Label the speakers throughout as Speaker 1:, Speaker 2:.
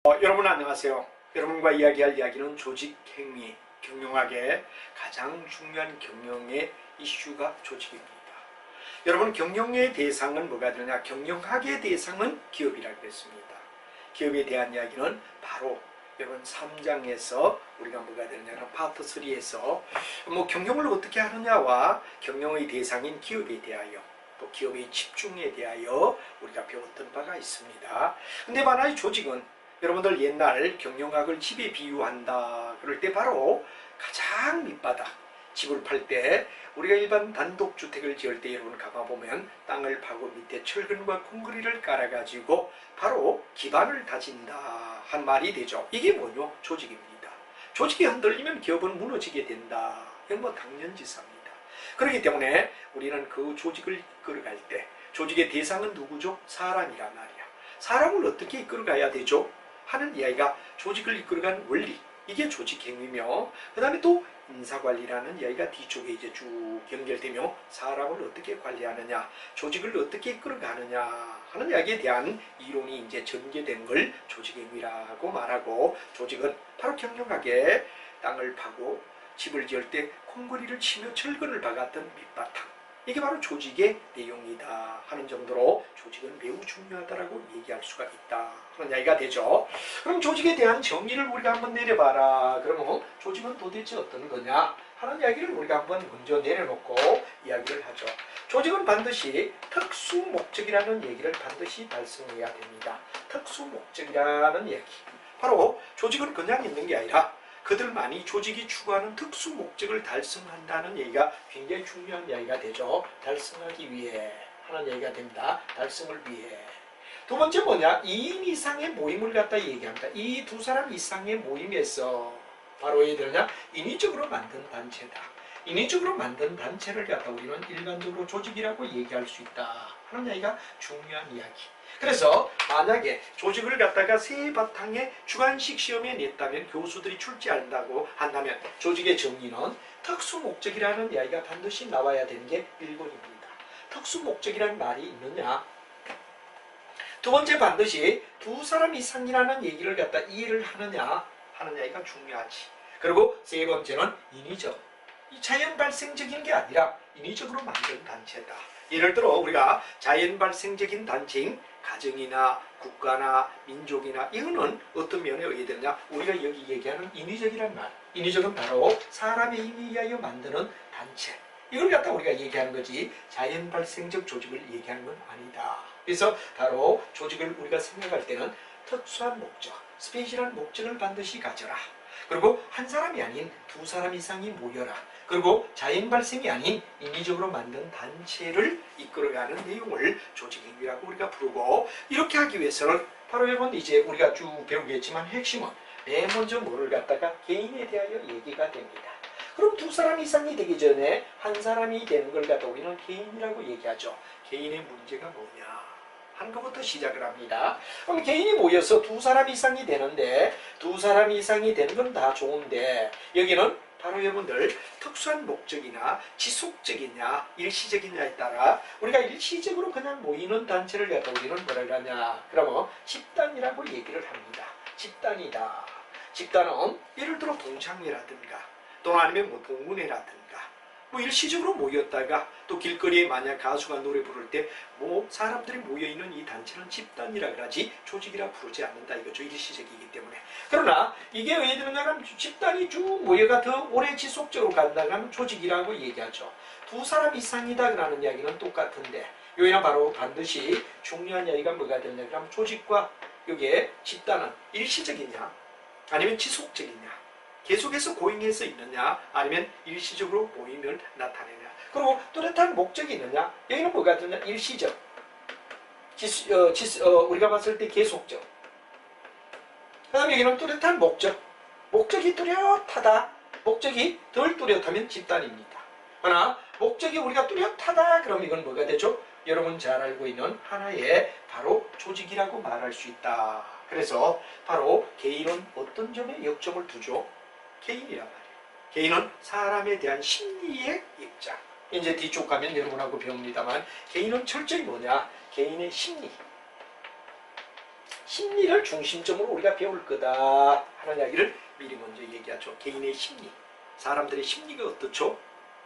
Speaker 1: 여러분 안녕하세요. 여러분과 이야기할 이야기는 조직 행위, 경영학의 가장 중요한 경영의 이슈가 조직입니다. 여러분 경영의 대상은 뭐가 되느냐? 경영학의 대상은 기업이라고 했습니다. 기업에 대한 이야기는 바로 여러분 3장에서 우리가 뭐가 되느냐? 파트 3에서 경영을 어떻게 하느냐와 경영의 대상인 기업에 대하여 또 기업의 집중에 대하여 우리가 배웠던 바가 있습니다. 근데 만약에 조직은 여러분들 옛날 경영학을 집에 비유한다 그럴 때 바로 가장 밑바닥 집을 팔 때 우리가 일반 단독주택을 지을 때 여러분 가봐보면 땅을 파고 밑에 철근과 콘크리트를 깔아가지고 바로 기반을 다진다 한 말이 되죠. 이게 뭐냐? 조직입니다. 조직이 흔들리면 기업은 무너지게 된다. 이건 당연지사입니다. 그렇기 때문에 우리는 그 조직을 이끌어갈 때 조직의 대상은 누구죠? 사람이란 말이야. 사람을 어떻게 이끌어가야 되죠? 하는 이야기가 조직을 이끌어간 원리, 이게 조직 행위며, 그 다음에 또 인사관리라는 이야기가 뒤쪽에 이제 쭉 연결되며, 사람을 어떻게 관리하느냐, 조직을 어떻게 이끌어가느냐 하는 이야기에 대한 이론이 이제 전개된 걸 조직 행위라고 말하고, 조직은 바로 경영학에 땅을 파고 집을 지을 때 콘크리트를 치며 철근을 박았던 밑바탕, 이게 바로 조직의 내용이다 하는 정도로 조직은 매우 중요하다라고 얘기할 수가 있다 하는 이야기가 되죠. 그럼 조직에 대한 정의를 우리가 한번 내려봐라. 그러면 조직은 도대체 어떤 거냐 하는 이야기를 우리가 한번 먼저 내려놓고 이야기를 하죠. 조직은 반드시 특수 목적이라는 얘기를 반드시 발생해야 됩니다. 특수 목적이라는 얘기. 바로 조직은 그냥 있는 게 아니라 그들만이 조직이 추구하는 특수 목적을 달성한다는 얘기가 굉장히 중요한 이야기가 되죠. 달성하기 위해 하는 얘기가 됩니다. 달성을 위해. 두 번째 뭐냐? 2인 이상의 모임을 갖다 얘기합니다. 이 두 사람 이상의 모임에서 바로 예를 들냐? 인위적으로 만든 단체다. 인위적으로 만든 단체를 갖다 우리는 일반적으로 조직이라고 얘기할 수 있다 하는 이야기가 중요한 이야기. 그래서 만약에 조직을 갖다가 세 바탕의 주관식 시험에 냈다면 교수들이 출제한다고 한다면 조직의 정의는 특수 목적이라는 이야기가 반드시 나와야 되는 게 1번입니다. 특수 목적이라는 말이 있느냐? 두 번째 반드시 두 사람 이상이라는 얘기를 갖다 이해를 하느냐 하는 이야기가 중요하지. 그리고 세 번째는 인위적. 이 자연 발생적인 게 아니라 인위적으로 만든 단체다. 예를 들어 우리가 자연 발생적인 단체인 가정이나 국가나 민족이나 이거는 어떤 면에 의해 되느냐? 우리가 여기 얘기하는 인위적이란 말. 인위적은 바로 사람의 힘에 의하여 만드는 단체. 이걸 갖다 우리가 얘기하는 거지 자연 발생적 조직을 얘기하는 건 아니다. 그래서 바로 조직을 우리가 생각할 때는 특수한 목적, 스페셜한 목적을 반드시 가져라. 그리고 한 사람이 아닌 두 사람 이상이 모여라. 그리고 자연 발생이 아닌 인위적으로 만든 단체를 이끌어가는 내용을 조직행위라고 우리가 부르고, 이렇게 하기 위해서는 바로 여러분 이제 우리가 쭉 배우겠지만 핵심은 맨 먼저 뭐를 갖다가 개인에 대하여 얘기가 됩니다. 그럼 두 사람 이상이 되기 전에 한 사람이 되는 걸 갖다 우리는 개인이라고 얘기하죠. 개인의 문제가 뭐냐 하는 것부터 시작을 합니다. 그럼 개인이 모여서 두 사람 이상이 되는데, 두 사람 이상이 되는 건 다 좋은데 여기는 바로 여러분들 특수한 목적이나 지속적이냐 일시적이냐에 따라 우리가 일시적으로 그냥 모이는 단체를 갖다 우리는 뭐라 하냐? 그러면 집단이라고 얘기를 합니다. 집단이다. 집단은 예를 들어 동창회라든가 또는 아니면 동문회라든가 일시적으로 모였다가 또 길거리에 만약 가수가 노래 부를 때 사람들이 모여있는 이 단체는 집단이라 그러지 조직이라 부르지 않는다 이거죠. 일시적이기 때문에. 그러나 이게 왜 되느냐면 집단이 쭉 모여가 더 오래 지속적으로 간다면 조직이라고 얘기하죠. 두 사람 이상이다 그러는 이야기는 똑같은데 여기는 바로 반드시 중요한 이야기가 뭐가 되느냐 그러면 조직과 여기에 집단은 일시적이냐 아니면 지속적이냐, 계속해서 고잉해서 있느냐 아니면 일시적으로 모임을 나타내냐, 그리고 뚜렷한 목적이 있느냐. 여기는 뭐가 되느냐? 일시적, 우리가 봤을 때 계속적. 그 다음에 여기는 뚜렷한 목적. 목적이 뚜렷하다. 목적이 덜 뚜렷하면 집단입니다. 하나 목적이 우리가 뚜렷하다 그럼 이건 뭐가 되죠? 여러분 잘 알고 있는 하나의 바로 조직이라고 말할 수 있다. 그래서 바로 개인은 어떤 점에 역점을 두죠? 개인이란 말이에요. 개인은 사람에 대한 심리의 입장. 이제 뒤쪽 가면 여러분하고 배웁니다만 개인은 철저히 뭐냐? 개인의 심리. 심리를 중심점으로 우리가 배울 거다 하는 이야기를 미리 먼저 얘기하죠. 개인의 심리, 사람들의 심리가 어떻죠?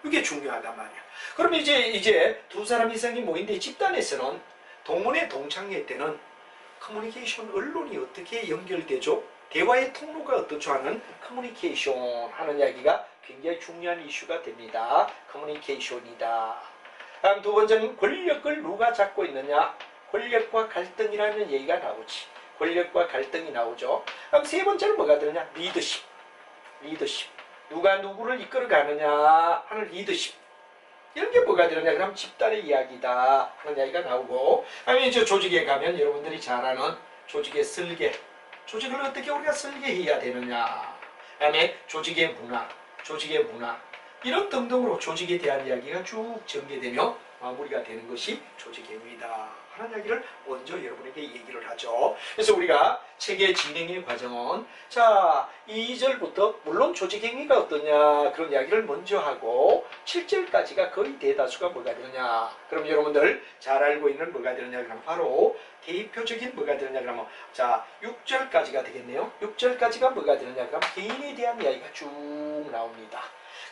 Speaker 1: 이게 중요하단 말이야. 그럼 이제 두 사람 이상이 모인데 집단에서는 동문회 동창회 때는 커뮤니케이션, 언론이 어떻게 연결되죠? 대화의 통로가 어떻죠 하는 커뮤니케이션 하는 이야기가 굉장히 중요한 이슈가 됩니다. 커뮤니케이션이다. 다음 두 번째는 권력을 누가 잡고 있느냐? 권력과 갈등이라는 얘기가 나오지. 권력과 갈등이 나오죠. 그럼 세 번째는 뭐가 되느냐? 리더십. 리더십. 누가 누구를 이끌어가느냐 하는 리더십. 이런 게 뭐가 되느냐? 그럼 집단의 이야기다 하는 이야기가 나오고, 아니면 이제 조직에 가면 여러분들이 잘 아는 조직의 설계. 조직을 어떻게 우리가 설계해야 되느냐. 그다음에 조직의 문화, 조직의 문화. 이런 등등으로 조직에 대한 이야기가 쭉 전개되며 마무리가 되는 것이 조직행위다 하는 이야기를 먼저 여러분에게 얘기를 하죠. 그래서 우리가 책의 진행의 과정은 자 2절부터 물론 조직행위가 어떠냐 그런 이야기를 먼저 하고 7절까지가 거의 대다수가 뭐가 되느냐. 그럼 여러분들 잘 알고 있는 뭐가 되느냐 그럼 바로 대표적인 뭐가 되느냐 그러면 자 6절까지가 되겠네요. 6절까지가 뭐가 되느냐 그럼 개인에 대한 이야기가 쭉 나옵니다.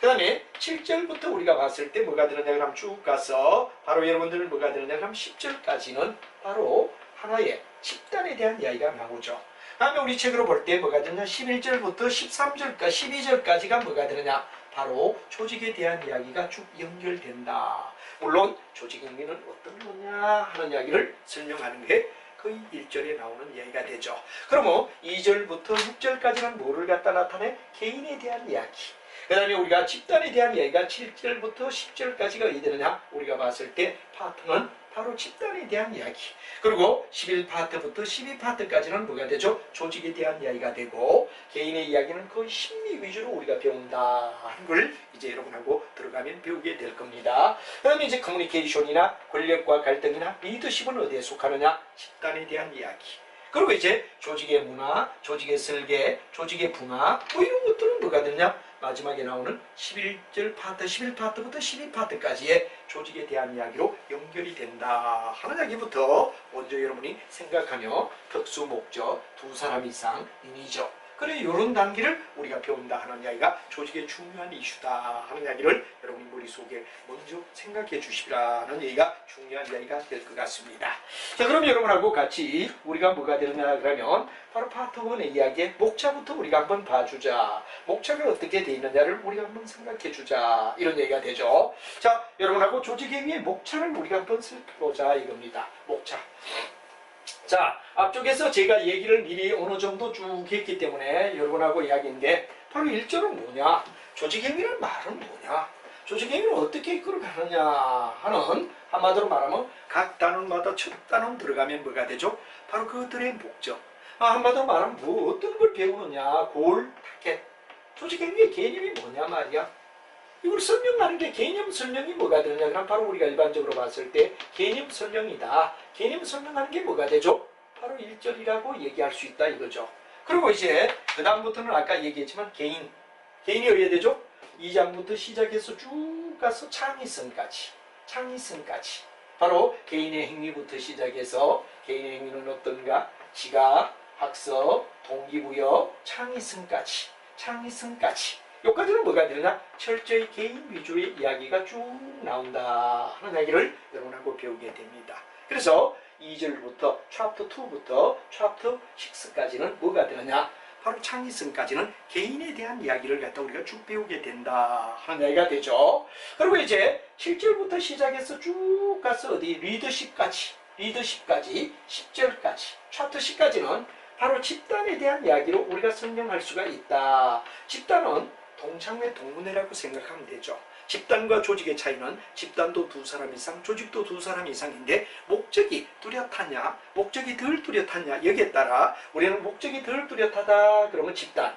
Speaker 1: 그 다음에 7절부터 우리가 봤을 때 뭐가 되느냐 그럼 쭉 가서 바로 여러분들은 뭐가 되느냐 그럼 10절까지는 바로 하나의 집단에 대한 이야기가 나오죠. 그 다음에 우리 책으로 볼 때 뭐가 되느냐 11절부터 13절까지 12절까지가 뭐가 되느냐 바로 조직에 대한 이야기가 쭉 연결된다. 물론 조직행위는 어떤 거냐 하는 이야기를 설명하는 게 거의 1절에 나오는 이야기가 되죠. 그러면 2절부터 6절까지는 뭐를 갖다 나타내? 개인에 대한 이야기. 그 다음에 우리가 집단에 대한 이야기가 7절부터 10절까지가 어디 되느냐? 우리가 봤을 때 파트는 바로 집단에 대한 이야기. 그리고 11파트부터 12파트까지는 뭐가 되죠? 조직에 대한 이야기가 되고 개인의 이야기는 거의 심리 위주로 우리가 배운다 하는 걸 이제 여러분하고 들어가면 배우게 될 겁니다. 그 다음에 이제 커뮤니케이션이나 권력과 갈등이나 리더십은 어디에 속하느냐? 집단에 대한 이야기. 그리고 이제 조직의 문화, 조직의 설계, 조직의 분화 뭐 이런 것들은 뭐가 되느냐? 마지막에 나오는 11절 파트, 11파트부터 12파트까지의 조직에 대한 이야기로 연결이 된다 하는 이야기부터 먼저 여러분이 생각하며 특수 목적, 두 사람 이상, 인위적 그래 이런 단계를 우리가 배운다 하는 이야기가 조직의 중요한 이슈다 하는 이야기를 여러분이 머릿속에 먼저 생각해 주시라는 얘기가 중요한 이야기가 될 것 같습니다. 자 그럼 여러분하고 같이 우리가 뭐가 되느냐 그러면 바로 파트 1의 이야기의 목차부터 우리가 한번 봐주자. 목차가 어떻게 되어 있느냐를 우리가 한번 생각해 주자 이런 얘기가 되죠. 자 여러분하고 조직행위의 목차를 우리가 한번 살펴보자 이겁니다. 목차. 자 앞쪽에서 제가 얘기를 미리 어느 정도 쭉 했기 때문에 여러분하고 이야기인데 바로 1절은 뭐냐? 조직행위란 말은 뭐냐? 조직행위를 어떻게 이끌어가느냐 하는 한마디로 말하면 각 단원마다 첫 단원 들어가면 뭐가 되죠? 바로 그들의 목적. 한마디로 말하면 뭐 어떤 걸 배우느냐? 골, 타겟. 조직행위의 개념이 뭐냐 말이야? 이걸 설명하는 게 개념 설명이 뭐가 되느냐 그럼 바로 우리가 일반적으로 봤을 때 개념 설명이다. 개념 설명하는 게 뭐가 되죠? 바로 1절이라고 얘기할 수 있다 이거죠. 그리고 이제 그 다음부터는 아까 얘기했지만 개인이 어디에 되죠? 2장부터 시작해서 쭉 가서 창의성까지 바로 개인의 행위부터 시작해서 개인의 행위는 어떤가? 지각, 학습, 동기부여, 창의성까지 여기까지는 뭐가 되느냐? 철저히 개인 위주의 이야기가 쭉 나온다 하는 이야기를 여러분하고 배우게 됩니다. 그래서 2절부터 챕터 2부터 챕터 6까지는 뭐가 되느냐? 바로 창의성까지는 개인에 대한 이야기를 갖다 우리가 쭉 배우게 된다 하는 이야기가 되죠. 그리고 이제 7절부터 시작해서 쭉 가서 어디 리더십까지 10절까지 챕터 10까지는 바로 집단에 대한 이야기로 우리가 설명할 수가 있다. 집단은 동창회 동문회라고 생각하면 되죠. 집단과 조직의 차이는 집단도 두 사람 이상, 조직도 두 사람 이상인데 목적이 뚜렷하냐, 목적이 덜 뚜렷하냐 여기에 따라 우리는 목적이 덜 뚜렷하다 그러면 집단,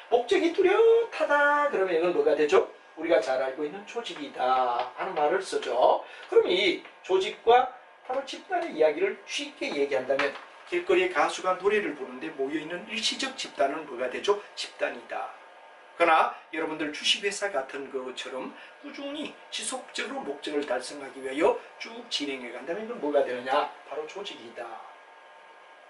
Speaker 1: 목적이 뚜렷하다 그러면 이건 뭐가 되죠? 우리가 잘 알고 있는 조직이다 하는 말을 쓰죠. 그럼 이 조직과 바로 집단의 이야기를 쉽게 얘기한다면 길거리에 가수가 노래를 부르는데 모여있는 일시적 집단은 뭐가 되죠? 집단이다. 그러나 여러분들 주식회사 같은 것처럼 꾸준히 지속적으로 목적을 달성하기 위하여 쭉 진행해 간다면 이건 뭐가 되느냐? 바로 조직이다.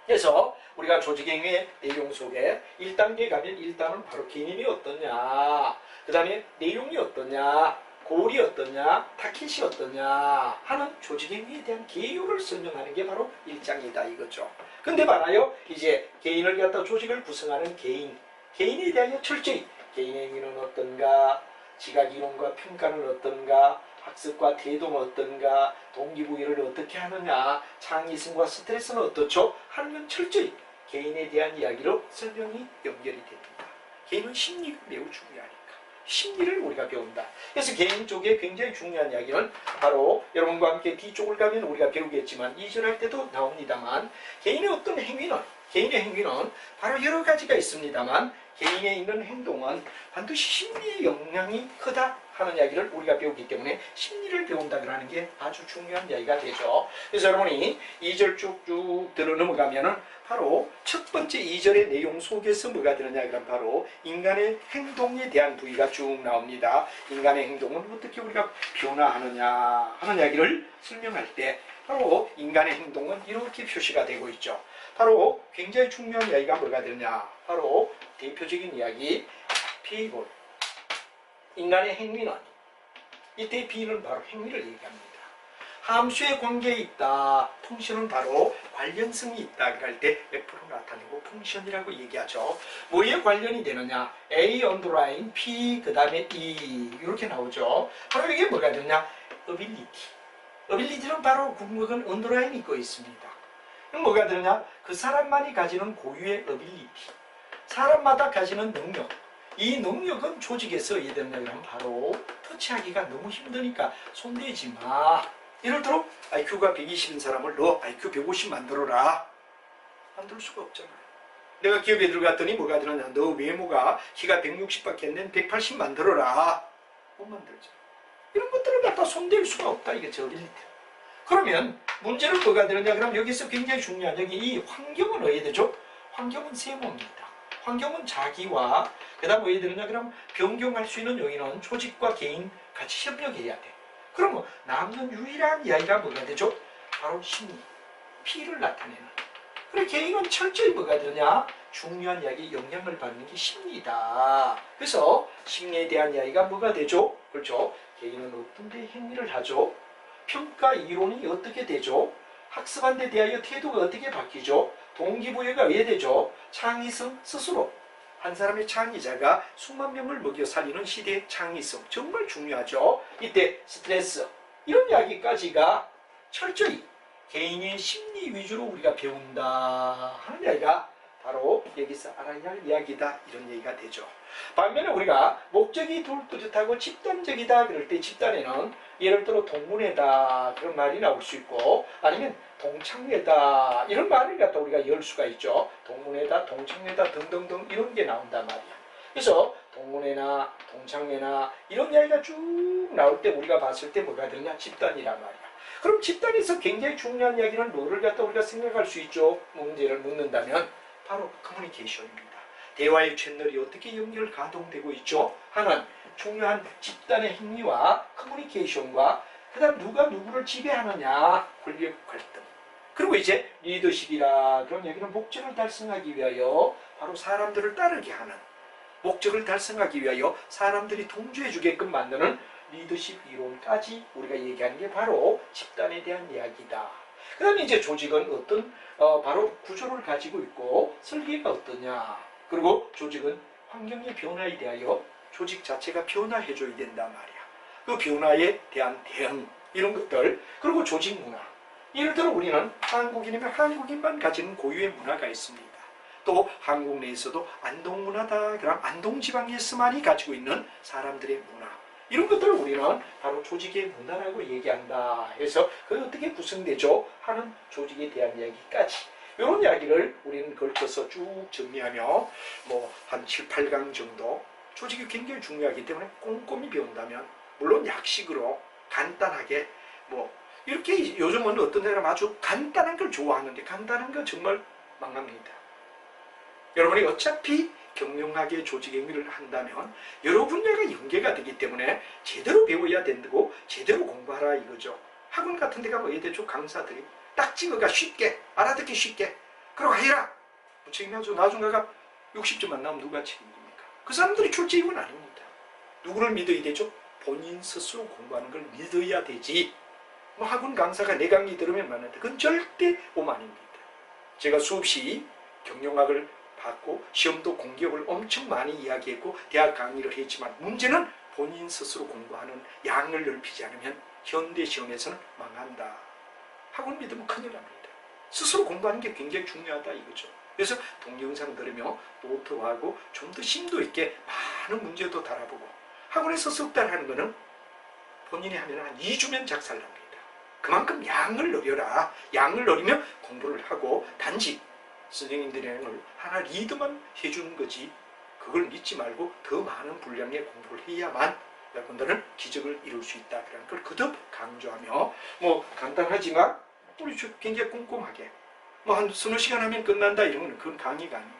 Speaker 1: 그래서 우리가 조직행위의 내용 속에 1단계 가면 1단은 바로 개념이 어떠냐, 그 다음에 내용이 어떠냐, 고울이 어떠냐, 타깃이 어떠냐 하는 조직행위에 대한 개요를 설명하는 게 바로 1장이다 이거죠. 근데 봐라요, 이제 개인을 갖다 조직을 구성하는 개인에 대하여 철저히 개인의 행위는 어떤가, 지각이론과 평가는 어떤가, 학습과 태도는 어떤가, 동기부여를 어떻게 하느냐, 창의성과 스트레스는 어떻죠 하는 건 철저히 개인에 대한 이야기로 설명이 연결이 됩니다. 개인은 심리가 매우 중요하니까 심리를 우리가 배운다. 그래서 개인 쪽에 굉장히 중요한 이야기는 바로 여러분과 함께 뒤쪽을 가면 우리가 배우겠지만 2절 할 때도 나옵니다만, 개인의 어떤 행위는, 개인의 행위는 바로 여러 가지가 있습니다만 개인에 있는 행동은 반드시 심리의 영향이 크다 하는 이야기를 우리가 배우기 때문에 심리를 배운다는 게 아주 중요한 이야기가 되죠. 그래서 여러분이 2절 쭉쭉 들어 넘어가면은 바로 첫 번째 2절의 내용 속에서 뭐가 들었냐 그럼 바로 인간의 행동에 대한 부위가 쭉 나옵니다. 인간의 행동은 어떻게 우리가 변화하느냐 하는 이야기를 설명할 때 바로 인간의 행동은 이렇게 표시가 되고 있죠. 바로 굉장히 중요한 이야기가 뭐가 되느냐, 바로 대표적인 이야기 피볼, 인간의 행위는, 이때 B는 바로 행위를 얘기합니다. 함수의 관계에 있다. 펑션은 바로 관련성이 있다. 그럴 때 F로 나타내고 펑션이라고 얘기하죠. 뭐에 관련이 되느냐? A 언더라인 P 그 다음에 E 이렇게 나오죠. 바로 이게 뭐가 되느냐? 어빌리티. 어빌리티는 바로 궁극은 언더라인이 있고 있습니다. 그럼 뭐가 되느냐? 그 사람만이 가지는 고유의 어빌리티. 사람마다 가지는 능력. 이 능력은 조직에서 어떻게 되느냐 그러면 바로 터치하기가 너무 힘드니까 손대지 마. 예를 들어 IQ가 120인 사람을 너 IQ 150 만들어라. 만들 수가 없잖아요. 내가 기업에 들어갔더니 뭐가 되느냐, 너 외모가 키가 160밖에 안 되는 180 만들어라. 못 만들죠. 이런 것들을 갖다 손댈 수가 없다. 이게 저빌리티. 그러면 문제는 뭐가 되느냐 그럼 여기서 굉장히 중요한 여기 이 환경은 어디에 되죠? 환경은 세모입니다. 환경은 자기와 그 다음 왜 되느냐 그럼 변경할 수 있는 요인은 조직과 개인 같이 협력해야 돼. 그러면 남는 유일한 이야기가 뭐가 되죠? 바로 심리, P를 나타내는. 그래 개인은 철저히 뭐가 되느냐? 중요한 이야기 영향을 받는 게 심리다. 그래서 심리에 대한 이야기가 뭐가 되죠? 그렇죠? 개인은 어떤 데 행위를 하죠? 평가 이론이 어떻게 되죠? 학습한 데 대하여 태도가 어떻게 바뀌죠? 동기부여가 왜 되죠? 창의성 스스로. 한 사람의 창의자가 수만 명을 먹여 살리는 시대의 창의성 정말 중요하죠. 이때 스트레스 이런 이야기까지가 철저히 개인의 심리 위주로 우리가 배운다 하는 이야기가 바로 여기서 알아야 할 이야기다 이런 얘기가 되죠. 반면에 우리가 목적이 뚜렷하고 집단적이다 그럴 때 집단에는 예를 들어 동문회다 그런 말이 나올 수 있고 아니면 동창회다 이런 말을 갖다 우리가 열 수가 있죠. 동문회다 동창회다 등등등 이런 게 나온단 말이야. 그래서 동문회나 동창회나 이런 이야기가 쭉 나올 때 우리가 봤을 때 뭐가 되느냐 집단이란 말이야. 그럼 집단에서 굉장히 중요한 이야기는 뭐를 갖다 우리가 생각할 수 있죠. 문제를 묻는다면 바로 커뮤니케이션입니다. 대화의 채널이 어떻게 연결 가동되고 있죠 하는 중요한 집단의 행위와 커뮤니케이션과 그 다음 누가 누구를 지배하느냐 권력 갈등. 그리고 이제 리더십이라 그런 얘기는 목적을 달성하기 위하여 바로 사람들을 따르게 하는, 목적을 달성하기 위하여 사람들이 동조해 주게끔 만드는 리더십 이론까지 우리가 얘기하는 게 바로 집단에 대한 이야기다. 그 다음에 이제 조직은 어떤 바로 구조를 가지고 있고 설계가 어떠냐. 그리고 조직은 환경의 변화에 대하여 조직 자체가 변화해줘야 된단 말이야. 그 변화에 대한 대응 이런 것들. 그리고 조직 문화. 예를 들어 우리는 한국인이면 한국인만 가지는 고유의 문화가 있습니다. 또 한국 내에서도 안동 문화다. 그럼 안동 지방에서만이 가지고 있는 사람들의 문화. 이런 것들을 우리는 바로 조직의 문화라고 얘기한다. 해서 그게 어떻게 구성되죠? 하는 조직에 대한 이야기까지. 이런 이야기를 우리는 걸쳐서 쭉 정리하며 뭐 한 7, 8강 정도 조직이 굉장히 중요하기 때문에 꼼꼼히 배운다면 물론 약식으로 간단하게 뭐 이렇게 요즘은 어떤 사람 아주 간단한 걸 좋아하는데 간단한 건 정말 망합니다. 여러분이 어차피 경영학의 조직 행위를 한다면 여러 분야가 연계가 되기 때문에 제대로 배워야 된다고 제대로 공부하라 이거죠. 학원 같은 데 가면 어떻게 되죠? 강사들이 딱 찍어가 쉽게 알아듣기 쉽게 그러고 해라. 책임하죠. 나중에 가 60점만 나오면 누가 책임집니까? 그 사람들이 출제이건 아닙니다. 누구를 믿어야 되죠? 본인 스스로 공부하는 걸 믿어야 되지. 뭐 학원 강사가 내 강의 들으면 많은데 그건 절대 오만입니다. 제가 수없이 경영학을 받고 시험도 공격을 엄청 많이 이야기했고 대학 강의를 했지만 문제는 본인 스스로 공부하는 양을 넓히지 않으면 현대 시험에서는 망한다. 학원 믿으면 큰일 납니다. 스스로 공부하는 게 굉장히 중요하다 이거죠. 그래서 동영상 들으며 노트하고 좀 더 심도 있게 많은 문제도 달아보고 학원에서 석 달 하는 거는 본인이 하면 한 2주면 작살납니다. 그만큼 양을 늘려라. 양을 늘리면 공부를 하고 단지 선생님들이 하나 리드만 해주는 거지 그걸 믿지 말고 더 많은 분량의 공부를 해야만 여러분들은 기적을 이룰 수 있다. 그런 걸 거듭 강조하며 뭐 간단하지만 우리 굉장히 꼼꼼하게 뭐 한 서너 시간 하면 끝난다 이런 건 그건 강의가 아니에요.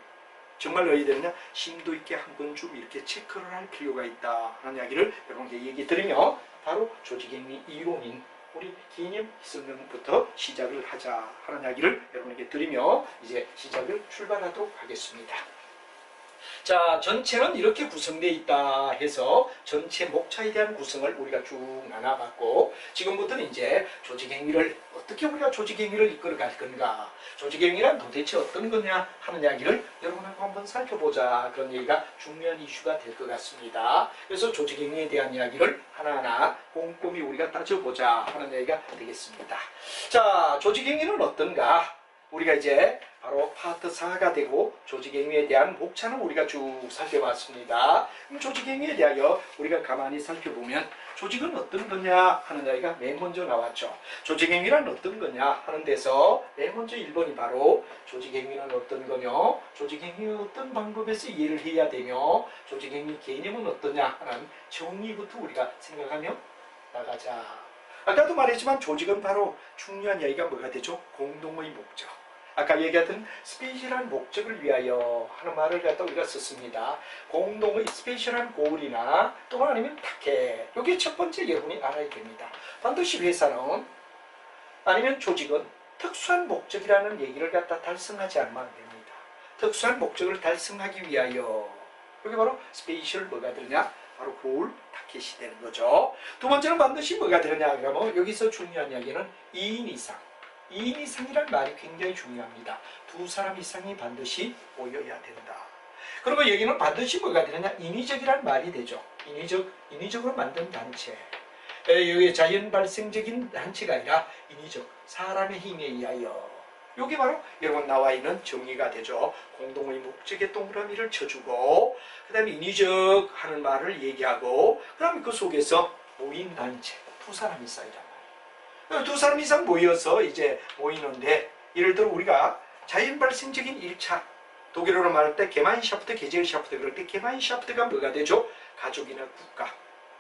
Speaker 1: 정말 어디 되느냐 심도 있게 한 번쯤 이렇게 체크를 할 필요가 있다 하는 이야기를 여러분께 얘기 드리며 바로 조직행위 이론인 우리 개념 설명부터 시작을 하자 하는 이야기를 여러분에게 드리며 이제 시작을 출발하도록 하겠습니다. 자, 전체는 이렇게 구성되어 있다 해서 전체 목차에 대한 구성을 우리가 쭉 나눠봤고 지금부터는 이제 조직행위를 어떻게 우리가 조직행위를 이끌어갈 건가 조직행위란 도대체 어떤 거냐 하는 이야기를 여러분하고 한번 살펴보자 그런 얘기가 중요한 이슈가 될 것 같습니다. 그래서 조직행위에 대한 이야기를 하나하나 꼼꼼히 우리가 따져보자 하는 얘기가 되겠습니다. 자, 조직행위는 어떤가 우리가 이제 바로 파트 4가 되고 조직행위에 대한 목차는 우리가 쭉 살펴봤습니다. 그럼 조직행위에 대하여 우리가 가만히 살펴보면 조직은 어떤 거냐 하는 이야기가 맨 먼저 나왔죠. 조직행위란 어떤 거냐 하는 데서 맨 먼저 1번이 바로 조직행위는 어떤 거며 조직행위의 어떤 방법에서 이해를 해야 되며 조직행위 개념은 어떠냐 하는 정의부터 우리가 생각하며 나가자. 아까도 말했지만 조직은 바로 중요한 이야기가 뭐가 되죠? 공동의 목적. 아까 얘기했던 스페셜한 목적을 위하여 하는 말을 갖다 우리가 썼습니다. 공동의 스페셜한 고울이나 또 아니면 타켓. 이게 첫 번째 여러분이 알아야 됩니다. 반드시 회사는 아니면 조직은 특수한 목적이라는 얘기를 갖다 달성하지 않으면 안 됩니다. 특수한 목적을 달성하기 위하여 여기 바로 스페셜 뭐가 되느냐? 바로 고울, 타켓이 되는 거죠. 두 번째는 반드시 뭐가 되느냐 그러면 여기서 중요한 이야기는 2인 이상. 2인 이상이란 말이 굉장히 중요합니다. 두 사람 이상이 반드시 모여야 된다. 그리고 여기는 반드시 뭐가 되느냐? 인위적이란 말이 되죠. 인위적으로 만든 단체. 여기 자연 발생적인 단체가 아니라 인위적, 사람의 힘에 의하여. 여기 바로 여러분 나와 있는 정의가 되죠. 공동의 목적에 동그라미를 쳐주고 그 다음에 인위적 하는 말을 얘기하고 그 다음에 그 속에서 모인 단체, 두 사람이 쌓이란 말이에요. 두 사람 이상 모여서 이제 모이는데 예를 들어 우리가 자연 발생적인 1차 독일어로 말할 때 게마인샤프트, 게젤샤프트 그럴 때 게마인샤프트가 뭐가 되죠? 가족이나 국가.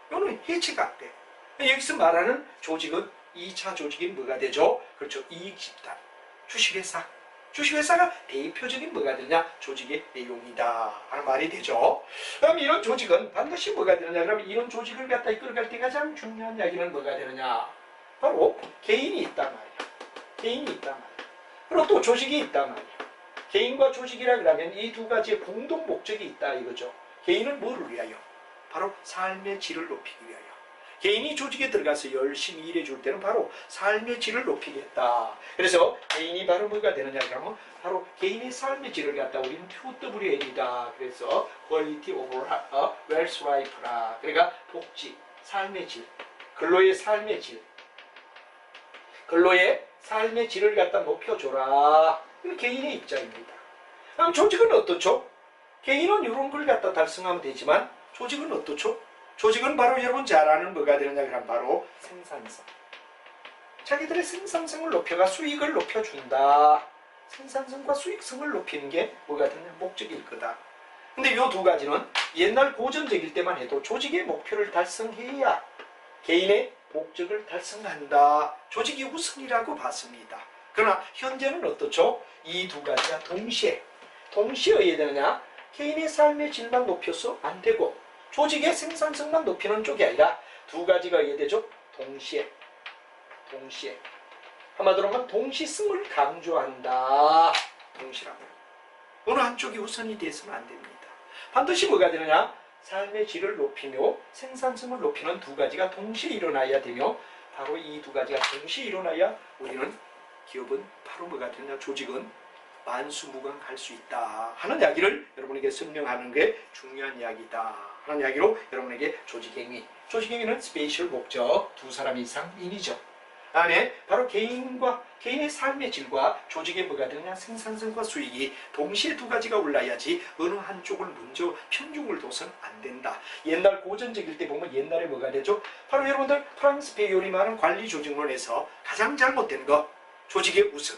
Speaker 1: 이거는 해체가 안 돼. 여기서 말하는 조직은 2차 조직이 뭐가 되죠? 그렇죠. 이익집단. 주식회사. 주식회사가 대표적인 뭐가 되느냐? 조직의 내용이다 하는 말이 되죠. 그럼 이런 조직은 반드시 뭐가 되느냐? 그럼 이런 조직을 갖다 이끌어갈 때 가장 중요한 이야기는 뭐가 되느냐? 바로 개인이 있단 말이야. 개인이 있단 말이야. 그리고 또 조직이 있단 말이야. 개인과 조직이라 그러면 이 두 가지의 공동 목적이 있다 이거죠. 개인은 뭐를 위하여? 바로 삶의 질을 높이기 위하여. 개인이 조직에 들어가서 열심히 일해줄 때는 바로 삶의 질을 높이겠다. 그래서 개인이 바로 뭐가 되느냐 그러면 바로 개인의 삶의 질을 갖다 우리는 QWL이다. 그래서 Quality of Wealth Life라. 그러니까 복지, 삶의 질, 근로의 삶의 질. 근로의 삶의 질을 갖다 높여줘라. 이건 개인의 입장입니다. 그럼 조직은 어떻죠? 개인은 이런 걸 갖다 달성하면 되지만 조직은 어떻죠? 조직은 바로 여러분 잘 아는 뭐가 되느냐 그러면 바로 생산성. 자기들의 생산성을 높여가 수익을 높여준다. 생산성과 수익성을 높이는 게 뭐가 되느냐 목적일 거다. 근데 이 두 가지는 옛날 고전적일 때만 해도 조직의 목표를 달성해야 개인의 목적을 달성한다. 조직이 우선이라고 봤습니다. 그러나 현재는 어떻죠? 이 두 가지가 동시에 어야 되느냐? 개인의 삶의 질만 높여서 안 되고 조직의 생산성만 높이는 쪽이 아니라 두 가지가 어야 되죠? 동시에 한마디로 하면 동시성을 강조한다. 동시라고. 어느 한쪽이 우선이 돼서는 안 됩니다. 반드시 뭐가 되느냐? 삶의 질을 높이며 생산성을 높이는 두 가지가 동시에 일어나야 되며, 바로 이 두 가지가 동시에 일어나야 우리는, 기업은 바로 뭐가 되느냐? 조직은 만수무강할 수 있다 하는 이야기를 여러분에게 설명하는 게 중요한 이야기다 하는 이야기로 여러분에게 조직행위, 조직행위는 스페셜 목적, 두 사람 이상인이죠. 안에 바로 개인의 삶의 질과 조직의 뭐가 되느냐? 생산성과 수익이 동시에 두 가지가 올라야지 어느 한쪽을 먼저 편중을 둬선 안 된다. 옛날 고전적일 때 보면 옛날에 뭐가 되죠? 바로 여러분들 프랑스 배열이 많은 관리 조직론에서 가장 잘못된 거, 조직의 우선,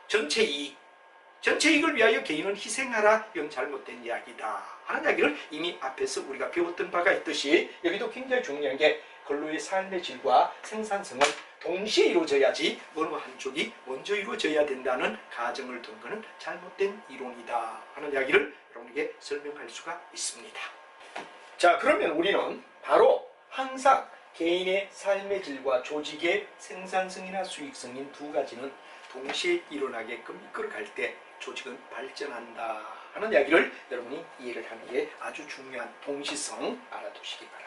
Speaker 1: 전체 이익을 위하여 개인은 희생하라, 이건 잘못된 이야기다 하는 이야기를 이미 앞에서 우리가 배웠던 바가 있듯이, 여기도 굉장히 중요한 게 근로의 삶의 질과 생산성은 동시에 이루어져야지 어느 한쪽이 먼저 이루어져야 된다는 가정을 둔 것은 잘못된 이론이다 하는 이야기를 여러분에게 설명할 수가 있습니다. 자, 그러면 우리는 바로 항상 개인의 삶의 질과 조직의 생산성이나 수익성인 두 가지는 동시에 일어나게끔 이끌어갈 때 조직은 발전한다 하는 이야기를 여러분이 이해를 하는 게 아주 중요한 동시성 알아두시기 바랍니다.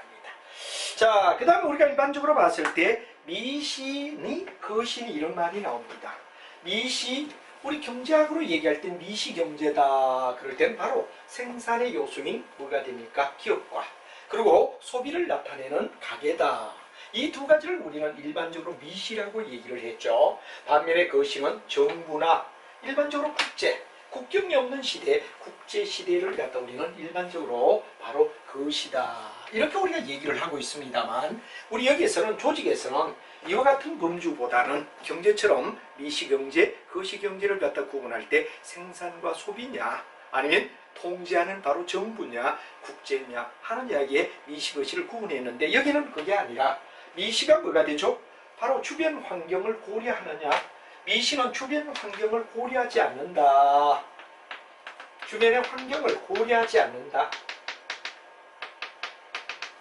Speaker 1: 자, 그 다음에 우리가 일반적으로 봤을 때 미시니, 거시니 이런 말이 나옵니다. 미시, 우리 경제학으로 얘기할 땐 미시경제다 그럴 땐 바로 생산의 요소인 뭐가 됩니까? 기업과, 그리고 소비를 나타내는 가게다. 이 두 가지를 우리는 일반적으로 미시라고 얘기를 했죠. 반면에 거시는 정부나 일반적으로 국경이 없는 시대, 국제시대를 갖다 우리는 일반적으로 바로 거시다, 이렇게 우리가 얘기를 하고 있습니다만, 우리 여기에서는, 조직에서는 이와 같은 범주보다는 경제처럼 미시경제, 거시경제를 갖다 구분할 때 생산과 소비냐, 아니면 통제하는 바로 정부냐, 국제냐 하는 이야기에 미시거시를 구분했는데, 여기는 그게 아니라 미시가 뭐가 되죠? 바로 주변 환경을 고려하느냐, 미시는 주변 환경을 고려하지 않는다. 주변의 환경을 고려하지 않는다.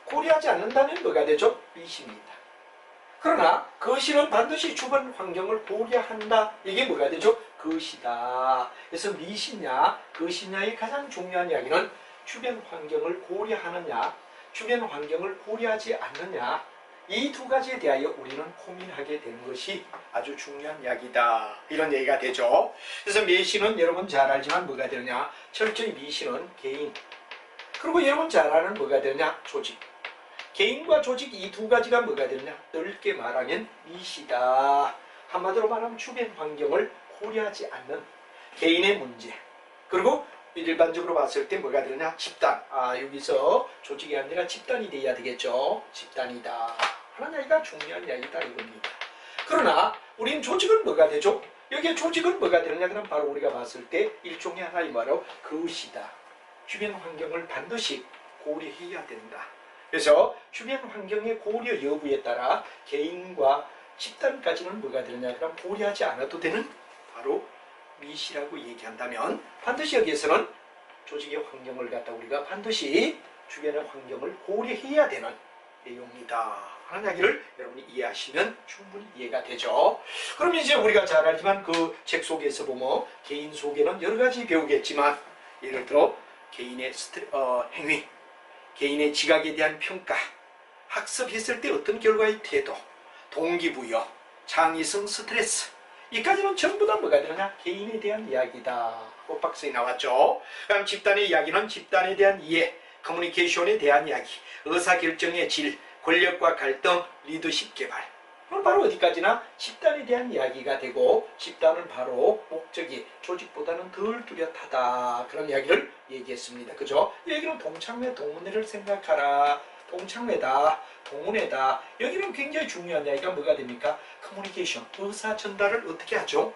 Speaker 1: 고려하지 않는다면 뭐가 되죠? 미시입니다. 그러나 거시는 반드시 주변 환경을 고려한다. 이게 뭐가 되죠? 거시다. 그래서 미시냐, 거시냐의 가장 중요한 이야기는 주변 환경을 고려하느냐, 주변 환경을 고려하지 않느냐, 이 두 가지에 대하여 우리는 고민하게 되는 것이 아주 중요한 이야기다, 이런 얘기가 되죠. 그래서 미시는 여러분 잘 알지만 뭐가 되느냐? 철저히 미시는 개인, 그리고 여러분 잘 아는 뭐가 되느냐? 조직. 개인과 조직 이 두 가지가 뭐가 되느냐? 넓게 말하면 미시다. 한마디로 말하면 주변 환경을 고려하지 않는 개인의 문제, 그리고 일반적으로 봤을 때 뭐가 되느냐? 집단. 여기서 조직이 아니라 집단이 돼야 되겠죠. 집단이다 하는 이야기가 중요한 이야기다 이겁니다. 그러나 우린 조직은 뭐가 되죠? 여기에 조직은 뭐가 되느냐? 그럼 바로 우리가 봤을 때 일종의 하나의 말로 그것이다. 주변 환경을 반드시 고려해야 된다. 그래서 주변 환경의 고려 여부에 따라 개인과 집단까지는 뭐가 되느냐? 그럼 고려하지 않아도 되는 바로 미시라고 얘기한다면, 반드시 여기에서는 조직의 환경을 갖다 우리가 반드시 주변의 환경을 고려해야 되는 내용이다 하는 이야기를 여러분이 이해하시면 충분히 이해가 되죠. 그럼 이제 우리가 잘 알지만 그 책 속에서 보면 개인 속에는 여러 가지 배우겠지만, 예를 들어 개인의 행위, 개인의 지각에 대한 평가, 학습했을 때 어떤 결과의 태도, 동기부여, 창의성, 스트레스, 이까지는 전부 다 뭐가 되느냐? 개인에 대한 이야기다. 박스에 나왔죠. 그럼 집단의 이야기는 집단에 대한 이해, 커뮤니케이션에 대한 이야기, 의사결정의 질, 권력과 갈등, 리더십 개발. 그럼 바로 어디까지나 집단에 대한 이야기가 되고, 집단은 바로 목적이 조직보다는 덜 뚜렷하다, 그런 이야기를 얘기했습니다. 그죠? 이 얘기는 동창회 동문회를 생각하라. 동창회다, 동문회다. 여기는 굉장히 중요한 이야기가 뭐가 됩니까? 커뮤니케이션, 의사 전달을 어떻게 하죠?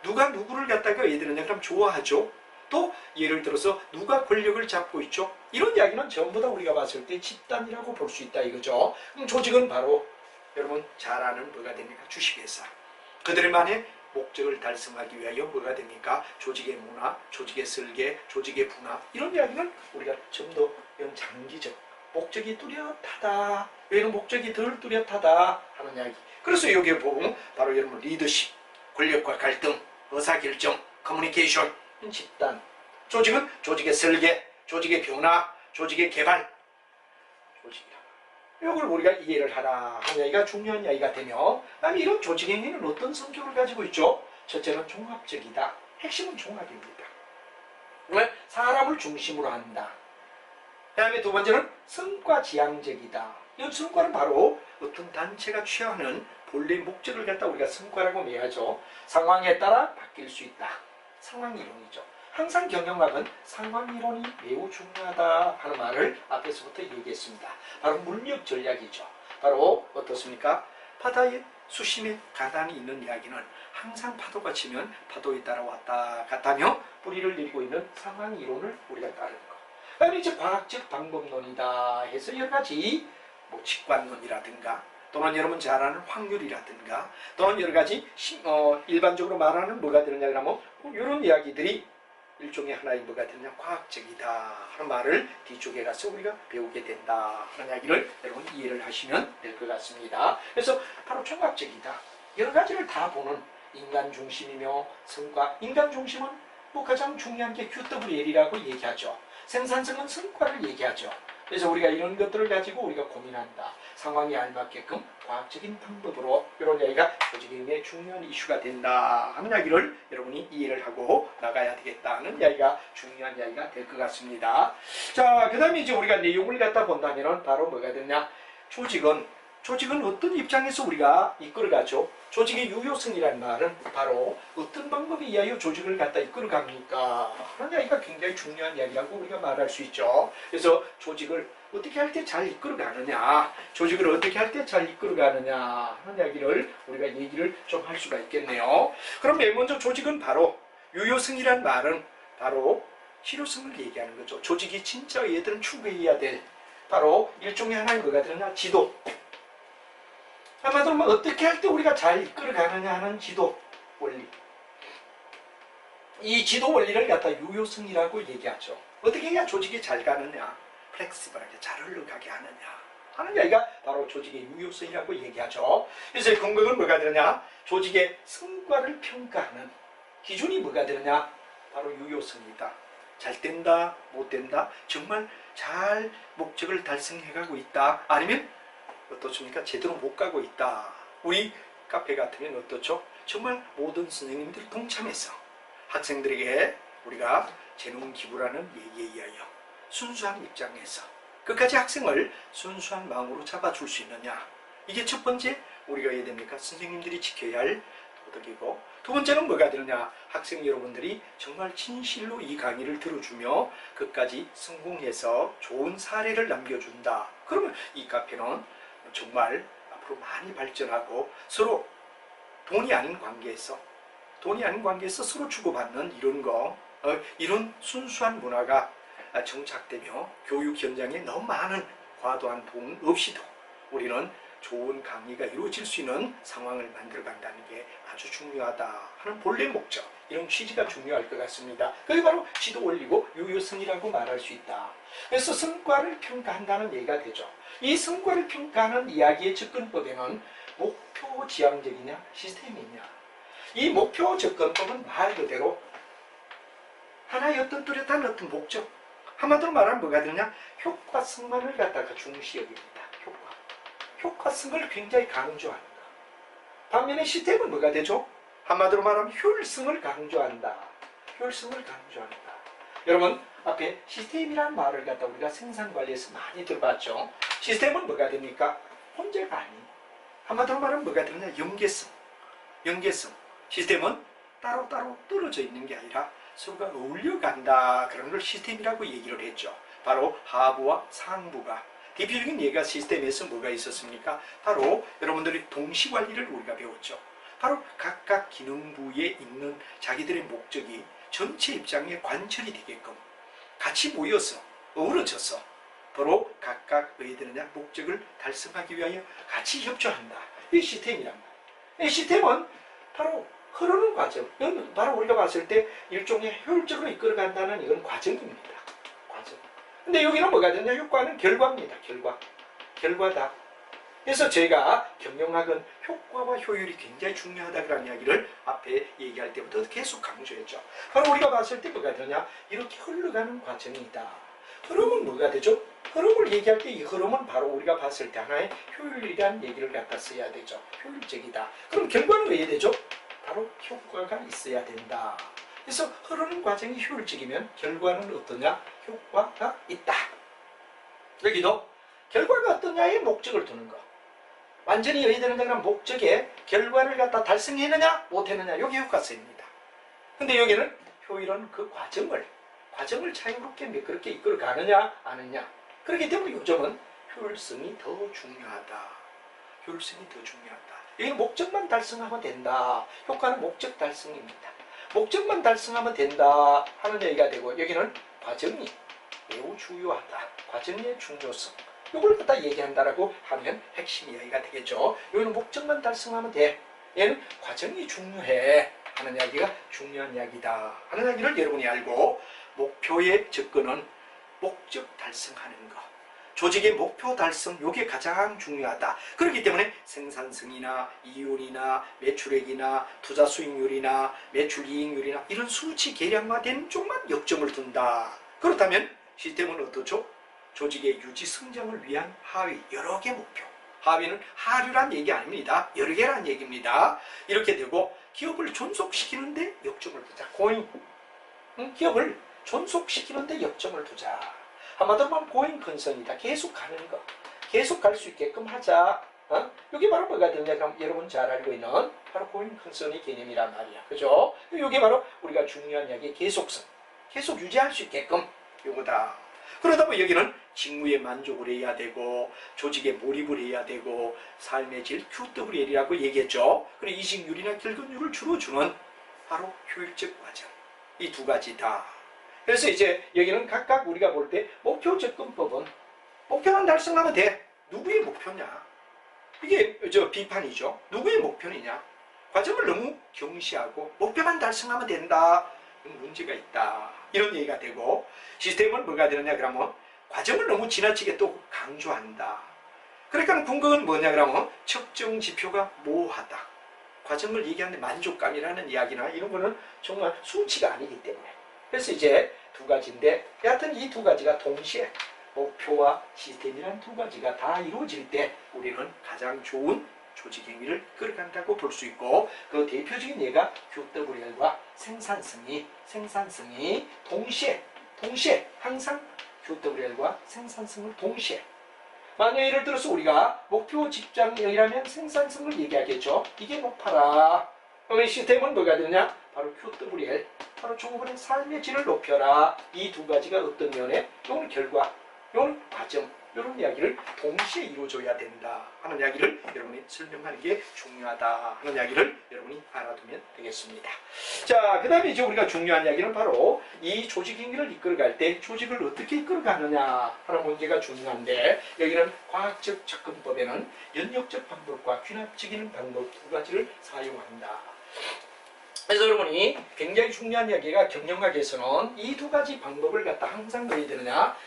Speaker 1: 누가 누구를 갖다가 얘들은 그럼 좋아하죠? 또 예를 들어서 누가 권력을 잡고 있죠? 이런 이야기는 전부 다 우리가 봤을 때 집단이라고 볼 수 있다 이거죠. 그럼 조직은 바로 여러분 잘 아는 뭐가 됩니까? 주식회사. 그들만의 목적을 달성하기 위하여 뭐가 됩니까? 조직의 문화, 조직의 설계, 조직의 분화, 이런 이야기는 우리가 좀 더 장기적 목적이 뚜렷하다, 여기는 목적이 덜 뚜렷하다 하는 이야기. 그래서 여기에 보면 바로 여러분 리더십, 권력과 갈등, 의사결정, 커뮤니케이션, 집단. 조직은 조직의 설계, 조직의 변화, 조직의 개발. 조직이라. 이걸 우리가 이해를 하라 하는 이야기가 중요한 이야기가 되며, 그다음에 이런 조직 행위는 어떤 성격을 가지고 있죠? 첫째는 종합적이다. 핵심은 종합입니다. 사람을 중심으로 한다. 그 다음에 두 번째는 성과지향적이다. 이 성과는 바로 어떤 단체가 취하는 본래 목적을 갖다 우리가 성과라고 얘기하죠. 상황에 따라 바뀔 수 있다. 상황이론이죠. 항상 경영학은 상황이론이 매우 중요하다 하는 말을 앞에서부터 얘기했습니다. 바로 물리학 전략이죠. 바로 어떻습니까? 바다에 수심에 가단이 있는 이야기는 항상 파도가 치면 파도에 따라 왔다 갔다며 뿌리를 내리고 있는 상황이론을 우리가 따르는 거. 그다음에 이제 과학적 방법론이다 해서 여러 가지 뭐 직관론이라든가 또는 여러분 잘 아는 확률이라든가 또는 여러 가지 일반적으로 말하는 뭐가 되느냐 그러면 이런 이야기들이 일종의 하나의 뭐가 되느냐 과학적이다 하는 말을 뒤쪽에 가서 우리가 배우게 된다 하는 이야기를 여러분 이해를 하시면 될 것 같습니다. 그래서 바로 종합적이다. 여러 가지를 다 보는 인간 중심이며 성과. 인간 중심은 뭐 가장 중요한 게 QWL이라고 얘기하죠. 생산성은 성과를 얘기하죠. 그래서 우리가 이런 것들을 가지고 우리가 고민한다. 상황에 알맞게끔 과학적인 방법으로 이런 이야기가 조직행위의 중요한 이슈가 된다 하는 이야기를 여러분이 이해를 하고 나가야 되겠다는 이야기가 중요한 이야기가 될 것 같습니다. 자, 그 다음에 이제 우리가 내용을 갖다 본다면 바로 뭐가 되냐? 조직은 어떤 입장에서 우리가 이끌어가죠? 조직의 유효성이라는 말은 바로 어떤 방법에 의하여 조직을 갖다 이끌어갑니까? 하는 이야기가 굉장히 중요한 이야기라고 우리가 말할 수 있죠. 그래서 조직을 어떻게 할 때 잘 이끌어가느냐, 조직을 어떻게 할 때 잘 이끌어가느냐 하는 이야기를 우리가 얘기를 좀 할 수가 있겠네요. 그럼 맨 먼저 조직은 바로 유효성이라는 말은 바로 실효성을 얘기하는 거죠. 조직이 진짜 얘들은 추구해야 될 바로 일종의 하나의 뭐가 되느냐? 지도. 한마디로 어떻게 할 때 우리가 잘 이끌어가느냐 하는 지도 원리. 이 지도 원리를 갖다 유효성이라고 얘기하죠. 어떻게 해야 조직이 잘 가느냐, 플렉시블하게 잘 흘러가게 하느냐 하는 이야기가 바로 조직의 유효성이라고 얘기하죠. 그래서 근거는 뭐가 되느냐? 조직의 성과를 평가하는 기준이 뭐가 되느냐? 바로 유효성이다. 잘 된다, 못 된다, 정말 잘 목적을 달성해가고 있다, 아니면 어떻습니까? 제대로 못 가고 있다. 우리 카페 같으면 어떻죠? 정말 모든 선생님들 동참해서 학생들에게 우리가 재능 기부라는 얘기에 의하여 순수한 입장에서 끝까지 학생을 순수한 마음으로 잡아줄 수 있느냐. 이게 첫 번째 우리가 해야 됩니까? 선생님들이 지켜야 할 도덕이고, 두 번째는 뭐가 되느냐? 학생 여러분들이 정말 진실로 이 강의를 들어주며 끝까지 성공해서 좋은 사례를 남겨준다. 그러면 이 카페는 정말 앞으로 많이 발전하고 서로 돈이 아닌 관계에서 서로 주고받는 이런 순수한 문화가 정착되며 교육 현장에 너무 많은 과도한 돈 없이도 우리는 좋은 강의가 이루어질 수 있는 상황을 만들어간다는 게 아주 중요하다 하는 본래 목적, 이런 취지가 중요할 것 같습니다. 그게 바로 지도 원리고 유효성이라고 말할 수 있다. 그래서 성과를 평가한다는 얘기가 되죠. 이 성과를 평가하는 이야기의 접근법에는 목표 지향적이냐 시스템이냐, 이 목표 접근법은 말 그대로 하나의 어떤 뚜렷한 어떤 목적, 한마디로 말하면 뭐가 되느냐? 효과성만을 갖다가 중시 여깁니다. 효과성을 굉장히 강조한다. 반면에 시스템은 뭐가 되죠? 한마디로 말하면 효율성을 강조한다. 여러분 앞에 시스템이라는 말을 갖다 우리가 생산관리에서 많이 들어봤죠. 시스템은 뭐가 됩니까? 혼자가 아닌, 한마디로 말하면 뭐가 되느냐? 연계성. 시스템은 따로따로 떨어져 있는 게 아니라 서로가 어울려간다. 그런 걸 시스템이라고 얘기를 했죠. 바로 하부와 상부가. 대표적인 예가 시스템에서 뭐가 있었습니까? 바로 여러분들이 동시관리를 우리가 배웠죠. 바로 각각 기능부에 있는 자기들의 목적이 전체 입장에 관철이 되게끔 같이 모여서 어우러져서 바로 각각 의들의 목적을 달성하기 위하여 같이 협조한다. 이 시스템이란 말이에요. 이 시스템은 바로 흐르는 과정, 이건 바로 우리가 봤을 때 일종의 효율적으로 이끌어간다는 이건 과정입니다. 근데 여기는 뭐가 되냐? 효과는 결과입니다. 결과다. 그래서 제가 경영학은 효과와 효율이 굉장히 중요하다는 이야기를 앞에 얘기할 때부터 계속 강조했죠. 바로 우리가 봤을 때 뭐가 되냐? 이렇게 흘러가는 과정이다. 흐름은 뭐가 되죠? 흐름을 얘기할 때 이 흐름은 바로 우리가 봤을 때 하나의 효율이라는 얘기를 갖다 써야 되죠. 효율적이다. 그럼 결과는 왜 해야 되죠? 바로 효과가 있어야 된다. 그래서 흐르는 과정이 효율적이면 결과는 어떠냐? 효과가 있다. 여기도 결과가 어떠냐의 목적을 두는 거. 완전히 해야 되는데 그럼 목적에 결과를 갖다 달성했느냐 못했느냐 여기 효과성입니다. 근데 여기는 효율은 그 과정을 자유롭게 매끄럽게 이끌어 가느냐 아느냐. 그렇기 때문에 요즘은 효율성이 더 중요하다. 효율성이 더 중요하다. 여기는 목적만 달성하면 된다. 효과는 목적 달성입니다. 목적만 달성하면 된다 하는 얘기가 되고 여기는 과정이 매우 중요하다. 과정의 중요성. 이걸 갖다 얘기한다라고 하면 핵심 이야기가 되겠죠. 여기는 목적만 달성하면 돼. 얘는 과정이 중요해 하는 이야기가 중요한 이야기다 하는 이야기를 여러분이 알고 목표의 접근은 목적 달성하는 것. 조직의 목표 달성 이게 가장 중요하다. 그렇기 때문에 생산성이나 이윤이나 매출액이나 투자 수익률이나 매출 이익률이나 이런 수치 계량화된 쪽만 역점을 둔다. 그렇다면 시스템은 어떻죠? 조직의 유지 성장을 위한 하위 여러 개 목표. 하위는 하류란 얘기 아닙니다. 여러 개란 얘기입니다. 이렇게 되고 기업을 존속시키는데 역점을 두자. 고잉. 기업을 존속시키는데 역점을 두자. 한마디로 말하면 고잉 컨선이다. 계속 가는 거. 계속 갈 수 있게끔 하자. 여기 바로 뭐가 되냐? 그럼 여러분 잘 알고 있는 바로 고잉 컨선의 개념이란 말이야. 그죠? 이게 바로 우리가 중요한 이야기의 계속성. 계속 유지할 수 있게끔 요거다. 그러다 보면 여기는 직무에 만족을 해야 되고 조직에 몰입을 해야 되고 삶의 질 QWL이라고 얘기했죠. 그리고 이직률이나 결근율을 주로 주는 바로 효율적 과정. 이 두 가지다. 그래서 이제 여기는 각각 우리가 볼 때 목표 접근법은 목표만 달성하면 돼. 누구의 목표냐? 이게 비판이죠. 누구의 목표느냐? 과정을 너무 경시하고 목표만 달성하면 된다. 문제가 있다. 이런 얘기가 되고 시스템은 뭐가 되느냐 그러면 과정을 너무 지나치게 또 강조한다. 그러니까 궁극은 뭐냐 그러면 측정 지표가 모호하다. 과정을 얘기하는데 만족감이라는 이야기나 이런 거는 정말 수치가 아니기 때문에 그래서 이제 두 가지인데 여하튼 이 두 가지가 동시에 목표와 시스템이란 두 가지가 다 이루어질 때 우리는 가장 좋은 조직 행위를 끌어간다고 볼 수 있고 그 대표적인 예가 QWL과 생산성이 동시에 항상 QWL과 생산성을 동시에 만약 예를 들어서 우리가 목표 직장이라면 생산성을 얘기하겠죠. 이게 높아라. 그럼 시스템은 뭐가 되느냐? 바로 QWL, 바로 종업원의 삶의 질을 높여라. 이 두 가지가 어떤 면에 요건 결과, 요건 과정 이런 이야기를 동시에 이루어져야 된다 하는 이야기를 여러분이 설명하는 게 중요하다 하는 이야기를 여러분이 알아두면 되겠습니다. 자, 그 다음에 이제 우리가 중요한 이야기는 바로 이 조직 행위를 이끌어갈 때 조직을 어떻게 이끌어가느냐 하는 문제가 중요한데 여기는 과학적 접근법에는 연역적 방법과 귀납적인 방법 두 가지를 사용한다. 그래서 여러분이 굉장히 중요한 이야기가 경영학에서는 이 두 가지 방법을 갖다 항상 넣어야 되느냐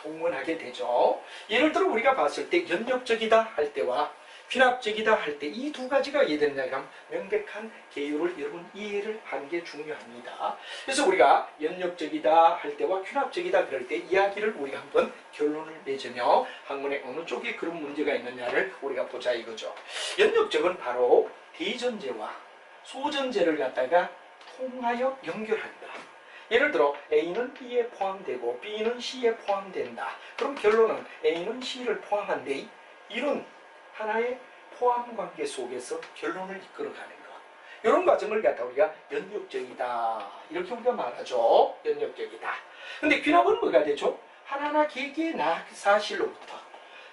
Speaker 1: 동원하게 되죠. 예를 들어 우리가 봤을 때 연역적이다 할 때와 귀납적이다 할 때 이 두 가지가 이해되느냐 하면 명백한 개요를 여러분 이해를 하는 게 중요합니다. 그래서 우리가 연역적이다 할 때와 귀납적이다 그럴 때 이야기를 우리가 한번 결론을 맺으며 학문에 어느 쪽에 그런 문제가 있느냐를 우리가 보자 이거죠. 연역적은 바로 대전제와 소전제를 갖다가 통하여 연결한다. 예를 들어 A는 B에 포함되고 B는 C에 포함된다. 그럼 결론은 A는 C를 포함한데 이런 하나의 포함 관계 속에서 결론을 이끌어가는 것. 이런 과정을 갖다 우리가 연역적이다. 이렇게 우리가 말하죠. 연역적이다. 근데 귀납은 뭐가 되죠? 하나하나 개개의 사실로부터.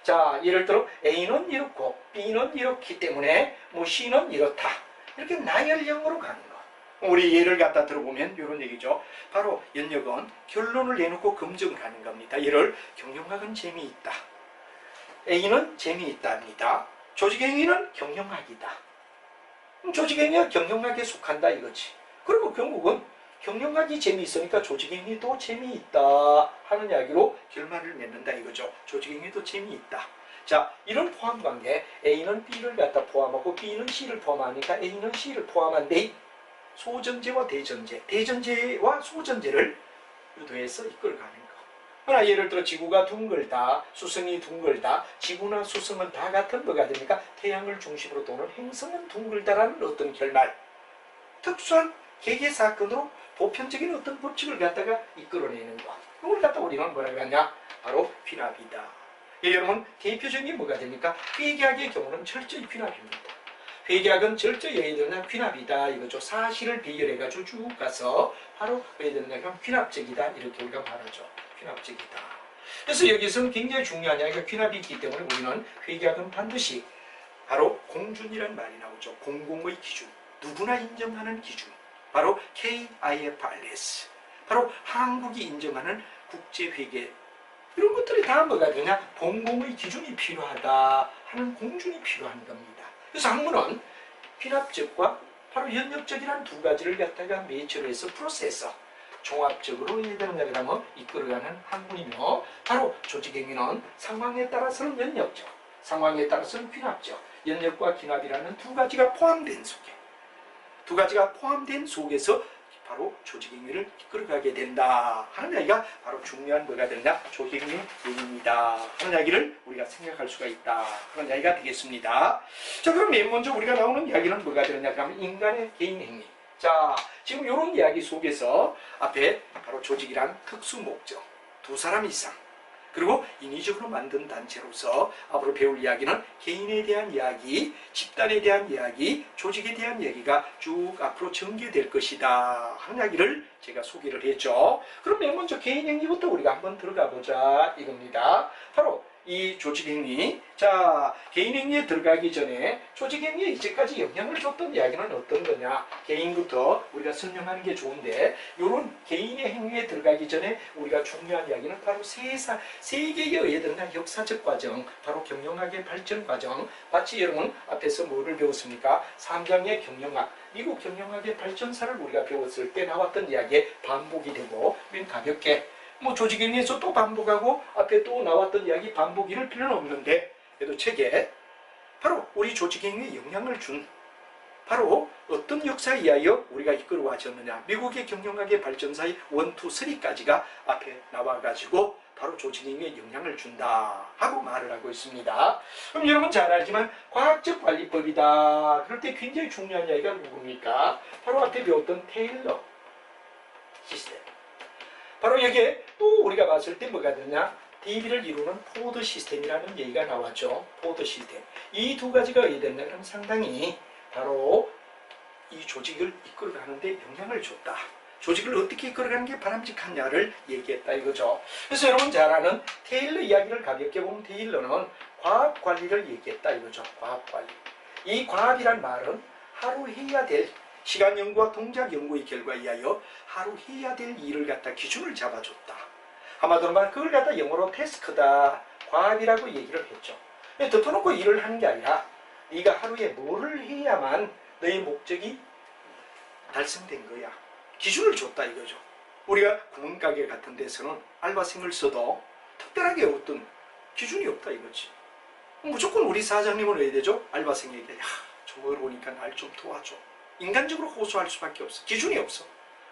Speaker 1: 자, 예를 들어 A는 이렇고 B는 이렇기 때문에 뭐 C는 이렇다. 이렇게 나열형으로 가는 거. 우리 예를 갖다 들어보면 이런 얘기죠. 바로 연역은 결론을 내놓고 검증을 하는 겁니다. 예를 경영학은 재미있다. A는 재미있답니다. 조직행위는 경영학이다. 조직행위가 경영학에 속한다 이거지. 그리고 결국은 경영학이 재미있으니까 조직행위도 재미있다 하는 이야기로 결말을 맺는다 이거죠. 조직행위도 재미있다. 자, 이런 포함관계 A는 B를 갖다 포함하고 B는 C를 포함하니까 A는 C를 포함한데 소전제와 대전제, 대전제와 소전제를 유도해서 이끌어가는 거. 그러나 예를 들어 지구가 둥글다, 수성이 둥글다, 지구나 수성은 다 같은 뭐가 됩니까? 태양을 중심으로 도는 행성은 둥글다라는 어떤 결말, 특수한 계계사건으로 보편적인 어떤 법칙을 갖다가 이끌어내는 것. 이걸 갖다 우리는 뭐라고 하냐? 바로 귀납이다. 예, 여러분 대표적인 뭐가 됩니까? 회계학의 경우는 철저히 귀납입니다. 회계학은 철저히 예를 들면 귀납이다 이거죠. 사실을 비교해가지고 쭉 가서 바로 예를 들면 귀납적이다 이렇게 우리가 말하죠. 귀납적이다. 그래서 여기서는 굉장히 중요한 이야기가 귀납이 있기 때문에 우리는 회계학은 반드시 바로 공준이라는 말이 나오죠. 공공의 기준, 누구나 인정하는 기준, 바로 KIFRS, 바로 한국이 인정하는 국제회계, 이런 것들이 다 뭐가 되냐? 공공의 기준이 필요하다 하는 공준이 필요한 겁니다. 그래서 학문은 귀납적과 바로 연역적이라는 두 가지를 갖다가 매치를 해서 프로세서 종합적으로 예를 이끌어가는 학문이며, 바로 조직행위는 상황에 따라서는 연역적, 상황에 따라서는 귀납적, 연역과 귀납이라는 두 가지가 포함된 속에, 두 가지가 포함된 속에서 바로 조직행위를 이끌어가게 된다 하는 이야기가 바로 중요한 뭐가 되느냐? 조직행위 얘기입니다 하는 이야기를 우리가 생각할 수가 있다 그런 이야기가 되겠습니다. 자, 그럼 맨 먼저 우리가 나오는 이야기는 뭐가 되느냐 하면 인간의 개인행위. 자, 지금 이런 이야기 속에서 앞에 바로 조직이란 특수 목적, 두 사람 이상, 그리고 인위적으로 만든 단체로서 앞으로 배울 이야기는 개인에 대한 이야기, 집단에 대한 이야기, 조직에 대한 얘기가 쭉 앞으로 전개될 것이다 하는 이야기를 제가 소개를 했죠. 그럼 맨 먼저 개인행위부터 우리가 한번 들어가 보자 이겁니다. 바로 이 조직행위. 자, 개인행위에 들어가기 전에 조직행위에 이제까지 영향을 줬던 이야기는 어떤 거냐? 개인부터 우리가 설명하는 게 좋은데, 이런 개인의 행위에 들어가기 전에 우리가 중요한 이야기는 바로 세계에 의해드는 역사적 과정, 바로 경영학의 발전 과정. 마치 여러분 앞에서 뭐를 배웠습니까? 삼장의 경영학, 미국 경영학의 발전사를 우리가 배웠을 때 나왔던 이야기에 반복이 되고, 맨 가볍게 뭐 조직행위에서 또 반복하고 앞에 또 나왔던 이야기 반복 이럴 필요는 없는데, 그래도 책에 바로 우리 조직행위에 영향을 준 바로 어떤 역사에 의하여 우리가 이끌어와졌느냐, 미국의 경영학의 발전사의 1, 2, 3까지가 앞에 나와가지고 바로 조직행위에 영향을 준다 하고 말을 하고 있습니다. 그럼 여러분 잘 알지만 과학적 관리법이다 그럴 때 굉장히 중요한 이야기가 누굽니까? 바로 앞에 배웠던 테일러 시스템. 바로 여기에 또 우리가 봤을 때 뭐가 되냐? DB를 이루는 포드 시스템이라는 얘기가 나왔죠. 포드 시스템. 이 두 가지가 의해된다 그러면 상당히 바로 이 조직을 이끌어가는데 영향을 줬다. 조직을 어떻게 이끌어가는 게 바람직하냐를 얘기했다 이거죠. 그래서 여러분 잘 아는 테일러 이야기를 가볍게 보면 테일러는 과학관리를 얘기했다 이거죠. 과학관리. 이 과학이란 말은 하루 해야 될 시간 연구와 동작 연구의 결과에 의하여 하루 해야 될 일을 갖다 기준을 잡아줬다. 한마디로 말하면 그걸 갖다 영어로 태스크다, 과업이라고 얘기를 했죠. 덮어놓고 일을 하는 게 아니라 네가 하루에 뭐를 해야만 너의 목적이 달성된 거야. 기준을 줬다 이거죠. 우리가 구멍가게 같은 데서는 알바생을 써도 특별하게 어떤 기준이 없다 이거지. 무조건 우리 사장님은 왜 되죠? 알바생에게 저걸 보니까 날 좀 도와줘. 인간적으로 호소할 수밖에 없어. 기준이 없어.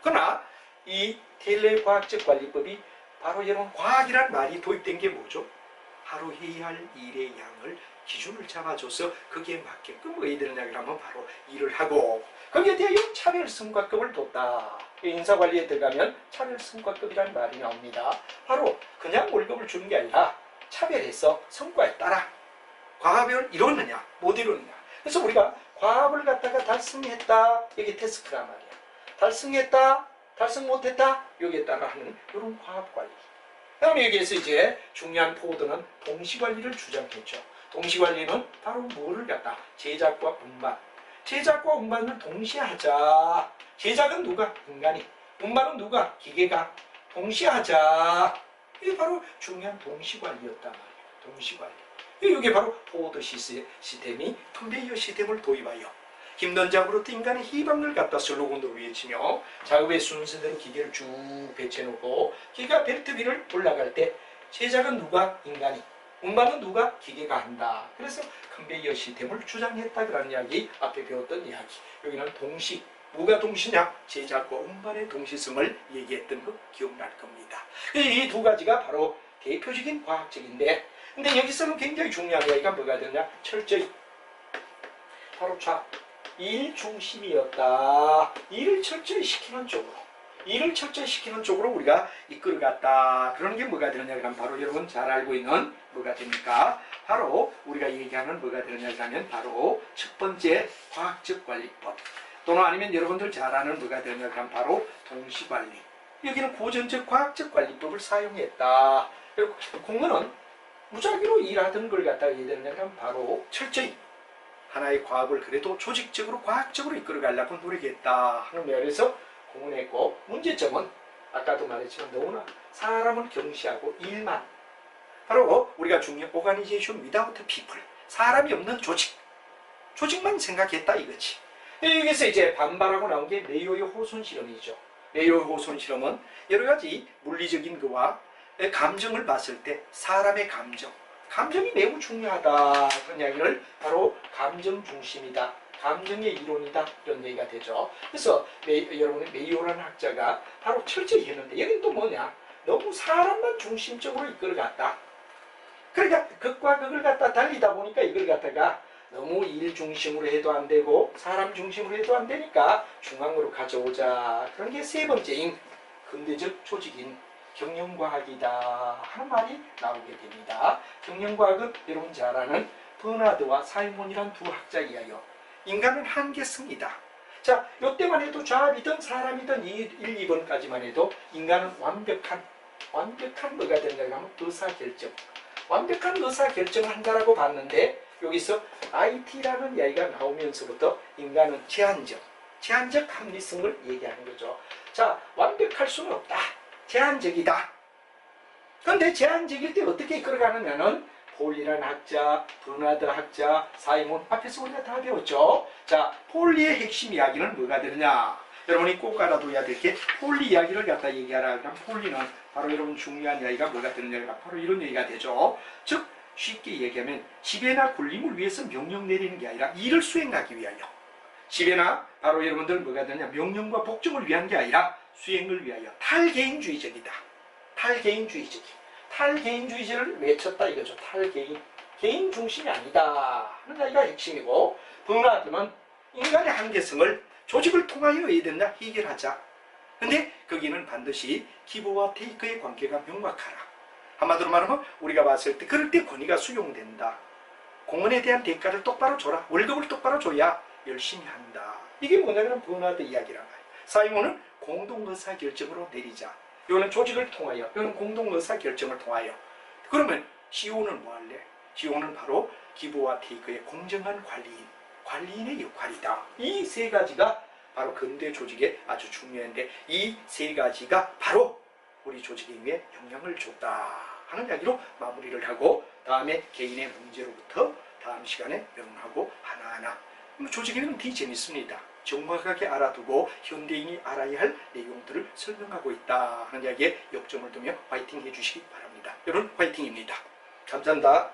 Speaker 1: 그러나 이 테일러의 과학적 관리법이 바로 이런 과학이란 말이 도입된 게 뭐죠? 하루 해야 할 일의 양을 기준을 잡아줘서 거기에 맞게끔 뭐 애들은 하면 바로 일을 하고, 거기에 대하여 차별성과급을 뒀다. 인사관리에 들어가면 차별성과급이라는 말이 나옵니다. 바로 그냥 월급을 주는 게 아니라 차별해서 성과에 따라 과업을 이뤘느냐 못 이뤘느냐. 그래서 우리가 과업을 갖다가 달성했다, 여기 태스크란 말이야. 달성했다, 달성 못했다, 여기에 따라 하는 이런 과업관리. 그 다음에 여기에서 이제 중요한 포드는 동시관리를 주장했죠. 동시관리는 바로 뭐를 갖다? 제작과 운반. 제작과 운반을 동시에 하자. 제작은 누가? 인간이. 운반은 누가? 기계가. 동시에 하자. 이게 바로 중요한 동시관리였단 말이에요. 동시관리. 이게 바로 포드 시스템이 컨베이어 시스템을 도입하여 힘든 작업으로부터 인간의 희망을 갖다 슬로건으로 외치며 작업의 순서대로 기계를 쭉 배치해놓고 기계가 벨트 위를 올라갈 때 제작은 누가? 인간이. 운반은 누가? 기계가 한다. 그래서 컨베이어 시스템을 주장했다. 그런 이야기, 앞에 배웠던 이야기. 여기는 동시, 뭐가 동시냐? 제작과 운반의 동시성을 얘기했던 거 기억날 겁니다. 이 두 가지가 바로 대표적인 과학적인데, 근데 여기서는 굉장히 중요한 이야기가 뭐가 되냐? 철저히 바로 일 중심이었다. 일을 철저히 시키는 쪽으로 우리가 이끌어갔다. 그런 게 뭐가 되느냐 하면 바로 여러분 잘 알고 있는 뭐가 됩니까? 바로 우리가 얘기하는 뭐가 되느냐 하면 바로 첫 번째 과학적 관리법, 또는 아니면 여러분들 잘 아는 뭐가 되느냐 하면 바로 동시관리. 여기는 고전적 과학적 관리법을 사용했다. 그리고 공무원은 무작위로 일하던 걸 갖다가 얘기해야 되느냐 하면 바로 철저히 하나의 과학을 그래도 조직적으로 과학적으로 이끌어가려고 노력했다 하는 면에서 공헌했고, 문제점은 아까도 말했지만 너무나 사람은 경시하고 일만, 바로 우리가 중요한 오가니제이션 without people, 사람이 없는 조직만 생각했다 이거지. 여기서 이제 반발하고 나온 게 메이오의 호손 실험이죠. 메이오의 호손 실험은 여러 가지 물리적인 거와 감정을 봤을 때 사람의 감정이 매우 중요하다. 그런 이야기를 바로 감정 중심이다, 감정의 이론이다, 이런 얘기가 되죠. 그래서 여러분의 메이오라는 학자가 바로 철저히 했는데, 여기는 또 뭐냐? 너무 사람만 중심적으로 이끌어갔다. 그러니까 극과 극을 갖다 달리다 보니까 이걸 갖다가 너무 일 중심으로 해도 안 되고 사람 중심으로 해도 안 되니까 중앙으로 가져오자. 그런 게 세 번째인 근대적 조직인 경영과학이다 하는 말이 나오게 됩니다. 경영과학은 여러분 잘 아는 버나드와 사이몬이란 두 학자에 의하여 인간은 한계성이다. 자, 이때만 해도 좌합이든 사람이든 1, 2번까지만 해도 인간은 완벽한 뭐가 된다고 하면 의사결정, 완벽한 의사결정을 한다라고 봤는데, 여기서 IT라는 이야기가 나오면서부터 인간은 제한적 합리성을 얘기하는 거죠. 자, 완벽할 수는 없다, 제한적이다. 그런데 제한적일 때 어떻게 이끌어가느냐는 폴리라는 학자, 버나드 학자, 사이몬, 앞에서 우리가 다 배웠죠. 자, 폴리의 핵심 이야기는 뭐가 되느냐? 여러분이 꼭 알아둬야 될 게, 폴리 이야기를 갖다 얘기하라 그러면 폴리는 바로 여러분 중요한 이야기가 뭐가 되느냐, 바로 이런 얘기가 되죠. 즉 쉽게 얘기하면 지배나 군림을 위해서 명령 내리는 게 아니라 일을 수행하기 위하여, 지배나 바로 여러분들 뭐가 되느냐, 명령과 복종을 위한 게 아니라 수행을 위하여 탈개인주의적이다. 탈개인주의자를 외쳤다 이거죠. 개인 중심이 아니다 하는 이야기가 핵심이고, 버나드는 인간의 한계성을 조직을 통하여 해야 된다, 해결하자. 근데 거기는 반드시 기브와 테이크의 관계가 명확하라. 한마디로 말하면 우리가 봤을 때 그럴 때 권위가 수용된다. 공헌에 대한 대가를 똑바로 줘라. 월급을 똑바로 줘야 열심히 한다. 이게 뭐냐면 버나드 이야기란 말이에요. 사이몬은 공동의사결정으로 내리자. 이거는 조직을 통하여, 이거는 공동의사결정을 통하여. 그러면 CEO는 뭐 할래? CEO는 바로 기브와 테이크의 공정한 관리인의 역할이다. 이 세 가지가 바로 근대 조직에 아주 중요한데, 이 세 가지가 바로 우리 조직에 영향을 줬다 하는 이야기로 마무리를 하고, 다음에 개인의 문제로부터 다음 시간에 명하고 하나하나. 조직에는 되게 재밌습니다. 정확하게 알아두고 현대인이 알아야 할 내용들을 설명하고 있다 하는 이야기에 역점을 두며 화이팅 해주시기 바랍니다. 여러분 화이팅입니다. 감사합니다.